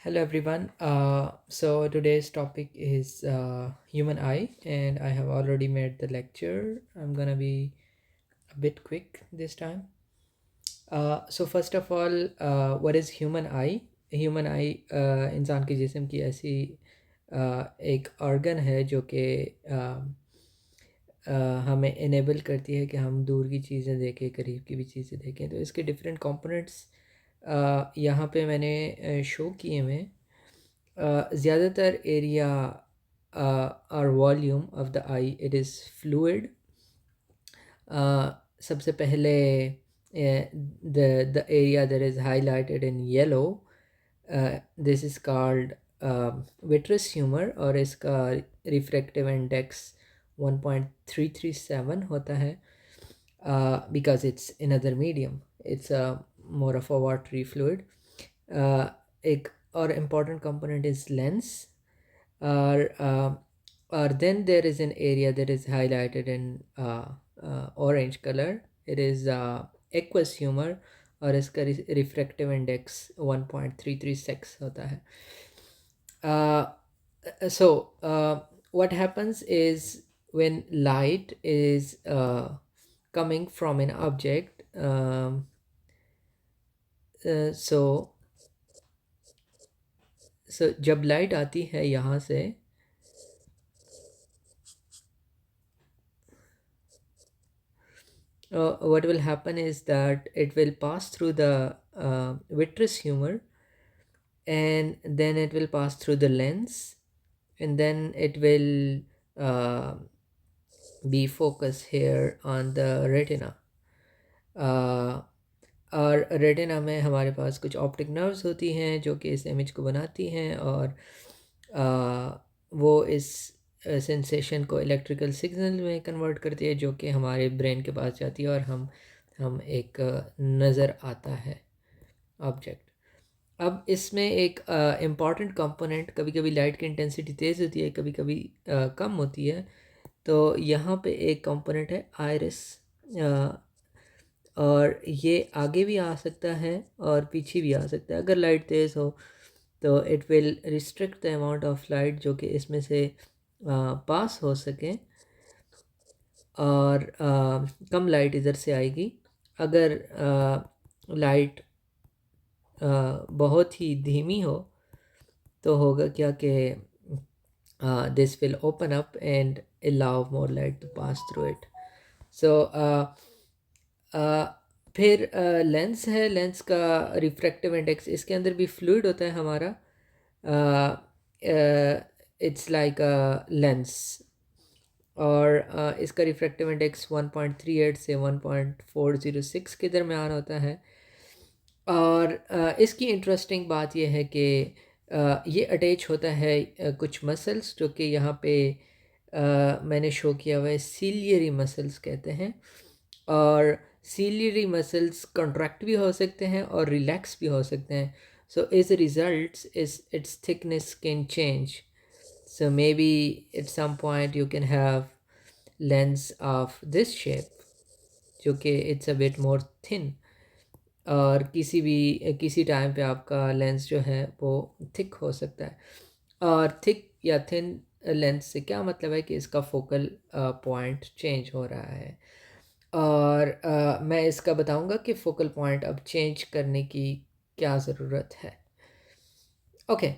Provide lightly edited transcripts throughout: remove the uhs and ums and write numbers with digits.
Hello everyone. So today's topic is human eye, and I have already made the lecture. I'm gonna be a bit quick this time. So first of all, what is human eye? Human eye इंसान के जिस्म की ऐसी एक organ है जो कि हमें इनेबल करती है कि हम दूर की चीज़ें देखें, करीब की भी चीज़ें देखें। तो इसके डिफरेंट कंपोनेंट्स यहाँ पे मैंने शो किए हुए हैं। ज़्यादातर एरिया और volume of the I it is fluid. सबसे पहले the area that is highlighted in yellow, this is called vitreous humor, और इसका refractive index 1.337 होता है, because it's another medium, it's a more of a watery fluid. एक और important component is lens, or then there is an area that is highlighted in orange color. It is aqueous humor, और इसका refractive index 1.336 होता है. What happens is when light is coming from an object, so जब light आती है यहाँ से, what will happen is that it will pass through the vitreous humor, and then it will pass through the lens, and then it will uh, be focused here on the retina. और retina में हमारे पास कुछ optic nerves होती हैं जो कि इस image को बनाती हैं, और वो इस सेंसेशन को इलेक्ट्रिकल सिग्नल में कन्वर्ट करती है, जो कि हमारे ब्रेन के पास जाती है, और हम एक नज़र आता है ऑब्जेक्ट। अब इसमें एक इम्पॉर्टेंट कंपोनेंट, कभी कभी लाइट की इंटेंसिटी तेज़ होती है, कभी कभी कम होती है। तो यहाँ पे एक कंपोनेंट है आयरिस, और ये आगे भी आ सकता है और पीछे भी आ सकता है। अगर लाइट तेज़ हो तो it will restrict the amount of light जो कि इसमें से पास हो सके, और कम लाइट इधर से आएगी। अगर लाइट बहुत ही धीमी हो तो होगा क्या कि this will open up and allow more light to pass through it. So फिर लेंस है, लेंस का रिफ्रैक्टिव इंडेक्स, इसके अंदर भी फ्लूइड होता है हमारा। इट्स लाइक अ लेंस, और इसका रिफ्रैक्टिव इंडेक्स 1.38 से 1.406 के दरमियान होता है। और इसकी इंटरेस्टिंग बात यह है कि ये अटैच होता है कुछ मसल्स जो कि यहाँ पे मैंने शो किया हुआ है, सीलियरी मसल्स कहते हैं। और सीलियरी मसल्स कॉन्ट्रैक्ट भी हो सकते हैं और रिलैक्स भी हो सकते हैं। सो एज अ रिजल्ट इस its thickness can change. So may be at some point you can have lens of this shape जो कि it's a bit more thin, और किसी टाइम पे आपका लेंस जो है वो थिक हो सकता है। और थिक या थिन लेंस से क्या मतलब है कि इसका फोकल पॉइंट चेंज हो रहा है, और मैं इसका बताऊंगा कि फोकल पॉइंट अब चेंज करने की क्या ज़रूरत है। ओके,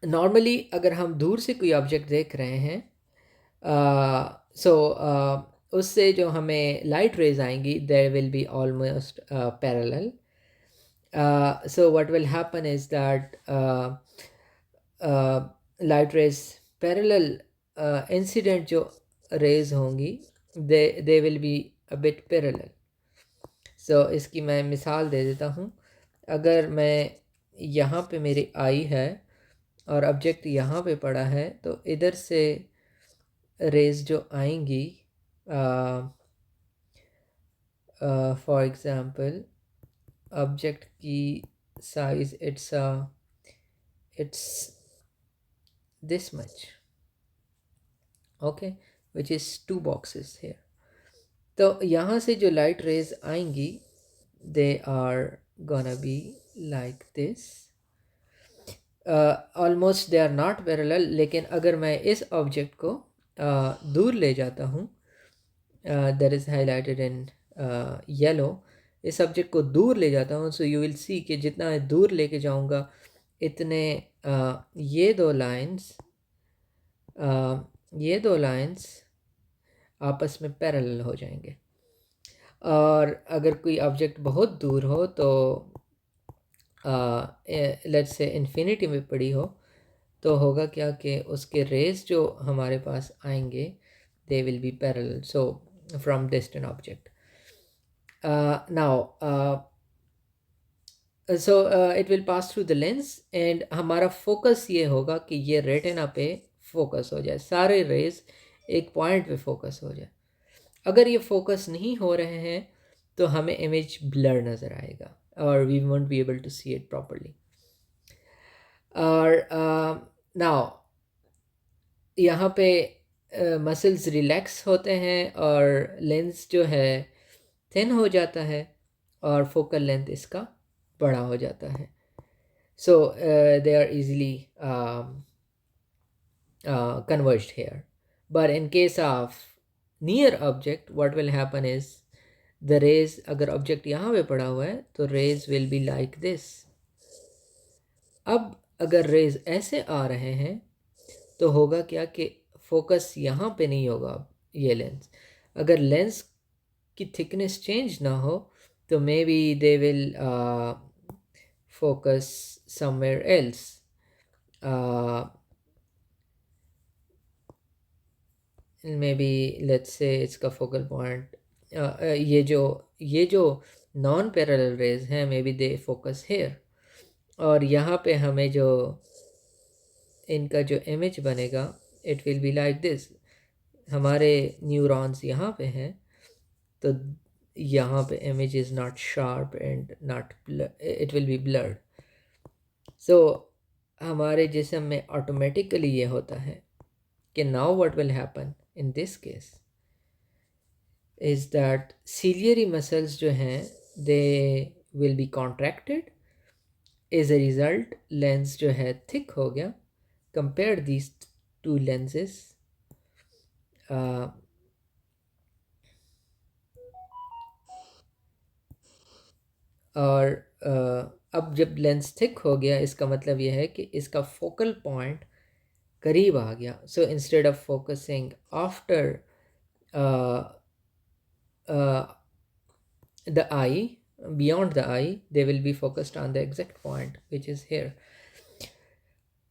नॉर्मली अगर हम दूर से कोई ऑब्जेक्ट देख रहे हैं, सो उससे जो हमें लाइट रेज आएंगी there will be almost parallel. So what will happen is that light rays parallel, incident जो rays होंगी they will be a bit parallel. So इसकी मैं मिसाल दे देता हूँ। अगर मैं यहाँ पे मेरी आई है और ऑब्जेक्ट यहाँ पे पड़ा है, तो इधर से रेज जो आएंगी, फॉर एग्ज़ाम्पल ऑब्जेक्ट की size it's this much, okay, which is 2 boxes here. तो यहाँ से जो लाइट रेज आएंगी they are gonna be like this, almost they are not parallel, लेकिन अगर मैं इस ऑब्जेक्ट को दूर ले जाता हूँ, that is highlighted in yellow, इस ऑब्जेक्ट को दूर ले जाता हूँ, सो यू विल सी कि जितना मैं दूर लेके जाऊँगा इतने ये दो लाइंस आपस में पैरेलल हो जाएंगे। और अगर कोई ऑब्जेक्ट बहुत दूर हो तो लेट्स से इन्फिनिटी में पड़ी हो, तो होगा क्या कि उसके रेज जो हमारे पास आएंगे they will be parallel, so from distant object. Now so it will pass through the lens, and हमारा फोकस ये होगा कि ये रेटिना पे फोकस हो जाए, सारे रेज एक पॉइंट पे फोकस हो जाए। अगर ये फोकस नहीं हो रहे हैं तो हमें इमेज ब्लर नज़र आएगा और we won't be able to see it properly. और नाउ यहाँ पे मसल्स रिलैक्स होते हैं और लेंस जो है थिन हो जाता है और फोकल लेंथ इसका बड़ा हो जाता है, so they are easily converged here. But in case of near object, what will happen is the rays, अगर object यहाँ पे पड़ा हुआ है तो rays will be like this. अब अगर rays ऐसे आ रहे हैं तो होगा क्या कि फोकस यहाँ पे नहीं होगा। ये लेंस, अगर लेंस की थिकनेस चेंज ना हो तो may be they will focus somewhere else. May be let's say इसका फोकल पॉइंट ये जो नॉन पैरेलल रेज हैं maybe they focus here, और यहाँ पे हमें जो इनका जो इमेज बनेगा it will be like this. हमारे न्यूरॉन्स यहाँ पे हैं तो यहाँ पे image is not sharp and not, it will be blurred. So हमारे जिस्म में ऑटोमेटिकली ये होता है कि now what will happen in this case is that ciliary muscles जो हैं they will be contracted, as a result lens जो है thick हो गया। compare these two lenses, और अब जब लेंस थिक हो गया इसका मतलब यह है कि इसका फोकल पॉइंट करीब आ गया। So instead of focusing after the eye, beyond the eye, they will be focused on the exact point which is here.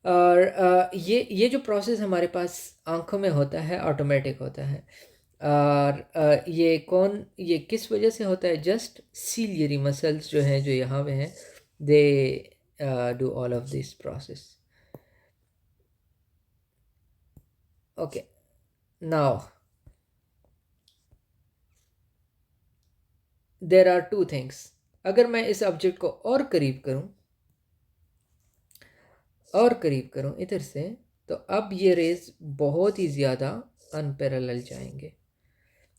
और ये जो प्रोसेस हमारे पास आंखों में होता है ऑटोमेटिक होता है। और ये किस वजह से होता है? जस्ट सीलियरी मसल्स जो हैं जो यहाँ पे हैं they do all of this process. Okay, now there are two things. अगर मैं इस ऑब्जेक्ट को और करीब करूं इधर से, तो अब ये रेज बहुत ही ज़्यादा अनपैरेलल जाएंगे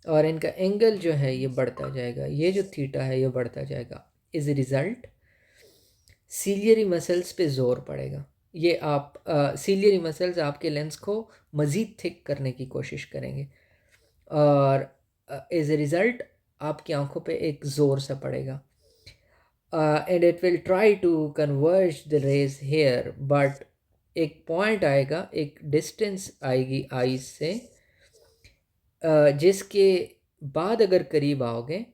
और इनका एंगल जो है ये बढ़ता जाएगा, ये जो थीटा है ये बढ़ता जाएगा। इज रिज़ल्ट सीलियरी मसल्स पे ज़ोर पड़ेगा। ये आप सीलियरी मसल्स आपके लेंस को मज़ीद थिक करने की कोशिश करेंगे और एज ए रिज़ल्ट आपकी आंखों पे एक ज़ोर सा पड़ेगा and it will try to converge the rays here, but एक पॉइंट आएगा, एक डिस्टेंस आएगी आईज से जिसके बाद अगर करीब आओगे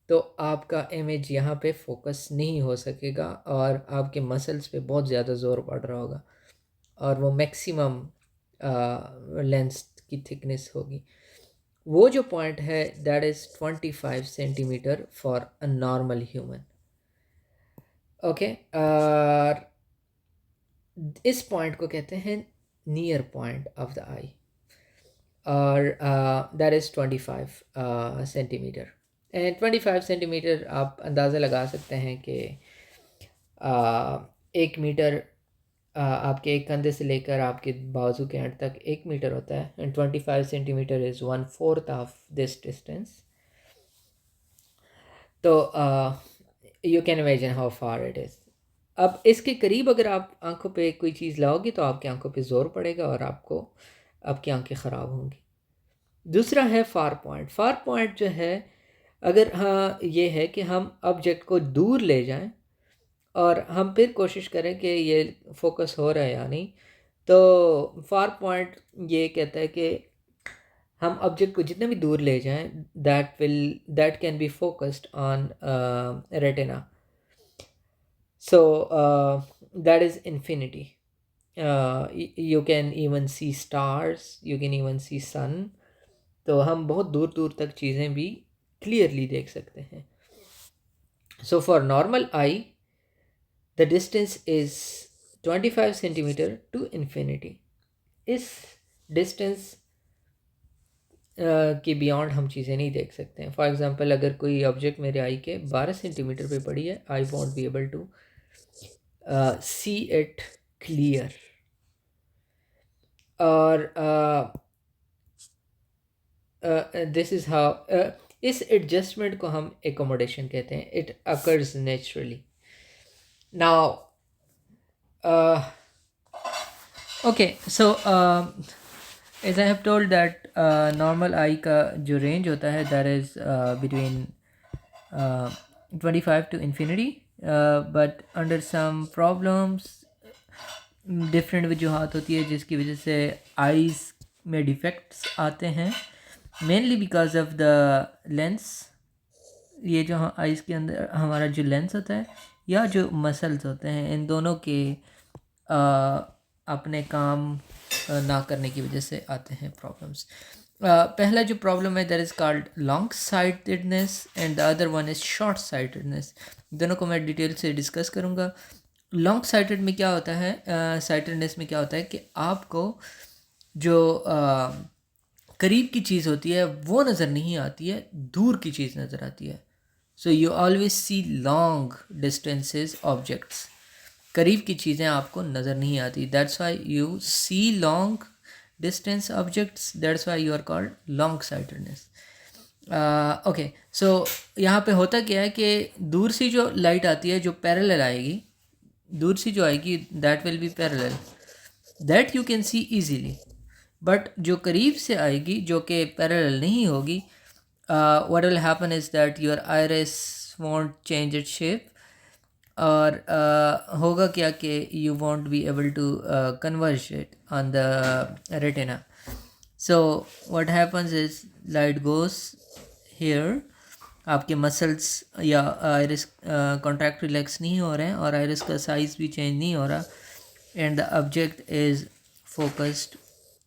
तो आपका इमेज यहाँ पे फोकस नहीं हो सकेगा और आपके मसल्स पे बहुत ज़्यादा ज़ोर पड़ रहा होगा और वो मैक्सिमम लेंस की थिकनेस होगी। वो जो पॉइंट है that is 25 centimetre for a normal human. Okay, इस पॉइंट को कहते हैं नियर पॉइंट ऑफ द आई और that is 25 centimetre. And 25 centimetre आप अंदाज़ा लगा सकते हैं कि 1 मीटर आपके एक कंधे से लेकर आपके बाजू के एंड तक 1 मीटर होता है and 25 centimetre is 1/4 of this distance. तो you can imagine how far it is. अब इसके करीब अगर आप आंखों पे कोई चीज़ लाओगे तो आपकी आंखों पे ज़ोर पड़ेगा और आपकी आंखें ख़राब होंगी। दूसरा है फार पॉइंट। फार पॉइंट जो है, अगर हाँ ये है कि हम ऑब्जेक्ट को दूर ले जाएं और हम फिर कोशिश करें कि ये फोकस हो रहा है या नहीं, तो फार पॉइंट ये कहता है कि हम ऑब्जेक्ट को जितना भी दूर ले जाएं, that can be focused on retina. So that is infinity. You can even see stars, you can even see sun. तो हम बहुत दूर दूर तक चीज़ें भी क्लियरली देख सकते हैं। So for normal eye the distance is 25 centimetre to infinity. इस डिस्टेंस के बियॉन्ड हम चीज़ें नहीं देख सकते हैं। फॉर एग्ज़ाम्पल, अगर कोई ऑब्जेक्ट मेरे आई के 12 सेंटीमीटर पे पड़ी है, I won't be able to see it clear. और दिस इज़ हाउ इस एडजस्टमेंट को हम एकोमोडेशन कहते हैं। It occurs naturally. Now okay, so as I have told that normal eye का जो रेंज होता है that is between 25 to infinity, but under some problems different वजूहत होती है जिसकी वजह से आईज़ में डिफेक्ट्स आते हैं, mainly because of the lens. ये जो आईज़ के अंदर हमारा जो लेंस होता है या जो मसल्स होते हैं, इन दोनों के अपने काम ना करने की वजह से आते हैं प्रॉब्लम्स। पहला जो प्रॉब्लम है that is called long sightedness and the other one is short sightedness. दोनों को मैं डिटेल से डिस्कस करूँगा। लॉन्ग साइटेड में क्या होता है, साइटेडनेस में क्या होता है कि आपको जो करीब की चीज़ होती है वो नज़र नहीं आती है, दूर की चीज़ नज़र आती है। So you always see long distances objects. करीब की चीज़ें आपको नज़र नहीं आती, that's why you see long distance objects, that's why you are called long sightedness. Okay, so यहाँ पे होता क्या है कि दूर से जो लाइट आती है जो पैरेलल आएगी, दूर से जो आएगी that will be parallel, that you can see easily. But जो करीब से आएगी जो कि पैरेलल नहीं होगी, what will happen is that your iris won't change it shape, और होगा क्या कि you won't be able to converge it on the retina. So what happens is light goes here, आपके मसल्स या आइरिस कॉन्ट्रैक्ट रिलैक्स नहीं हो रहे हैं और आइरिस का साइज़ भी चेंज नहीं हो रहा, and the object is focused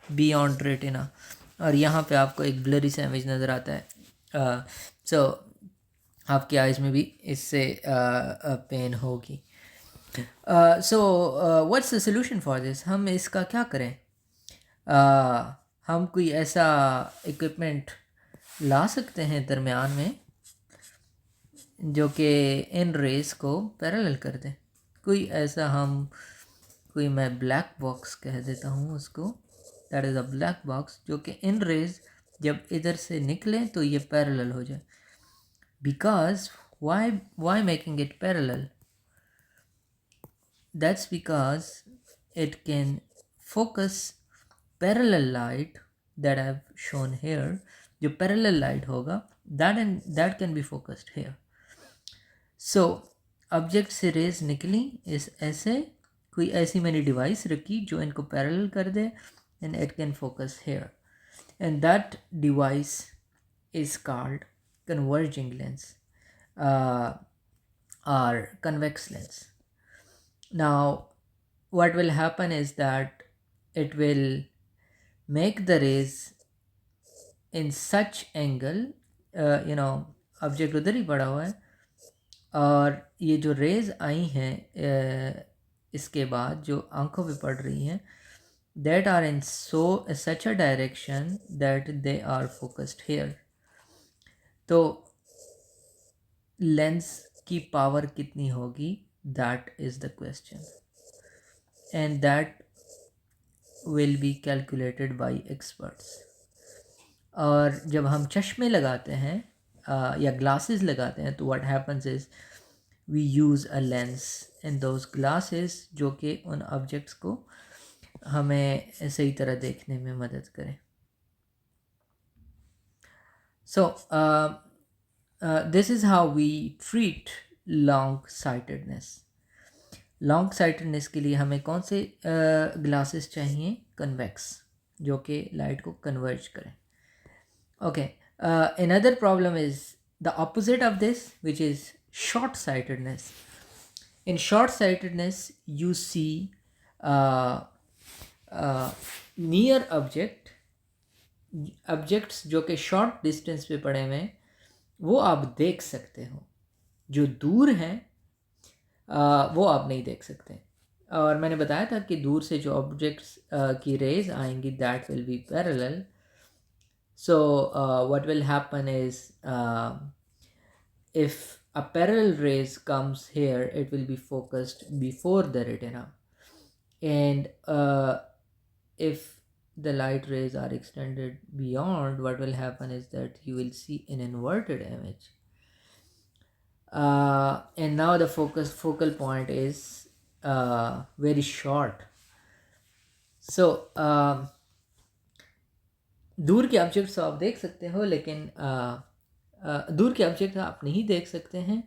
beyond retina, और यहाँ पे आपको एक ब्लरी सा इमेज नज़र आता है। सो आपकी आइज़ में भी इससे पेन होगी। So what's the solution for this? हम इसका क्या करें? हम कोई ऐसा इक्विपमेंट ला सकते हैं दरमियान में जो कि इन रेस को पैरेलल कर दे। कोई मैं ब्लैक बॉक्स कह देता हूँ उसको, that is a black box जो कि इन रेज जब इधर से निकले तो ये पैरेलल हो जाए। Because why making it parallel? That's because it can focus parallel light that I have shown here. जो parallel light होगा that can be focused here. So object से रेज निकली इस ऐसे, कोई ऐसी मैंने डिवाइस रखी जो इनको पैरेलल कर दे, and it can focus here, and that device is called converging lens or convex lens. Now what will happen is that it will make the rays in such angle, object उधर ही पड़ा हुआ है और ये जो raise आई हैं इसके बाद जो आंखों पे पड़ रही हैं, that are in such a direction that they are focused here. तो लेंस की पावर कितनी होगी, that is the question, and that will be calculated by experts. और जब हम चश्मे लगाते हैं या ग्लासेस लगाते हैं तो what happens is we use a lens in those glasses जो कि उन ऑब्जेक्ट्स को हमें सही तरह देखने में मदद करें. So this is how we treat long sightedness. Long sightedness के लिए हमें कौन से ग्लासेस चाहिए? कन्वेक्स, जो कि लाइट को कन्वर्ज करें. Okay, another problem is the opposite of this, which is short sightedness. In short sightedness you see near objects जो कि शॉर्ट डिस्टेंस पे पड़े हुए हैं वो आप देख सकते हो, जो दूर हैं वो आप नहीं देख सकते. और मैंने बताया था कि दूर से जो ऑब्जेक्ट्स की रेज आएंगी that will be parallel. So what will happen is if a parallel rays comes here, it will be focused before the retina, and if the light rays are extended beyond, what will happen is that you will see an inverted image. And now the focal point is very short. So दूर के objects आप देख सकते हो, लेकिन दूर के object आप नहीं देख सकते हैं,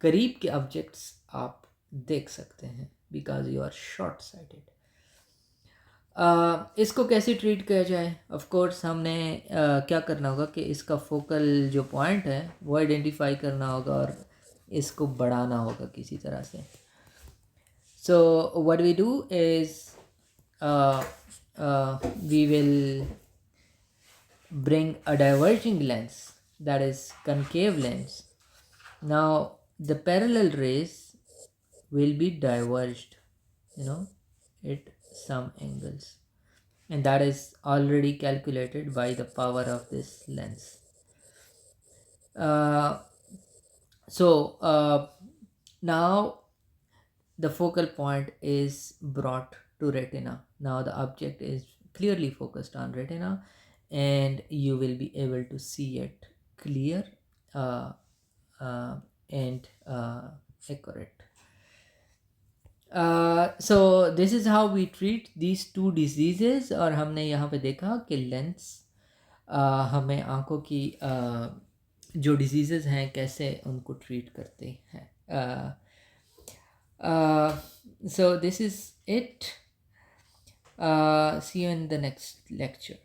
करीब के ऑब्जेक्ट्स आप देख सकते हैं because you are short sighted. इसको कैसे ट्रीट किया जाए? ऑफ कोर्स हमने क्या करना होगा कि इसका फोकल जो पॉइंट है वो आइडेंटिफाई करना होगा और इसको बढ़ाना होगा किसी तरह से. So what we do is we will bring a diverging lens, that is concave lens. Now the parallel rays will be diverged, at some angles, and that is already calculated by the power of this lens. Now the focal point is brought to retina. Now the object is clearly focused on retina and you will be able to see it clear and accurate. So this is how we treat these two diseases. और हमने यहाँ पे देखा कि lens हमें आँखों की जो डिजीज़ेस हैं कैसे उनको ट्रीट करते हैं. So this is it. See you in the next lecture.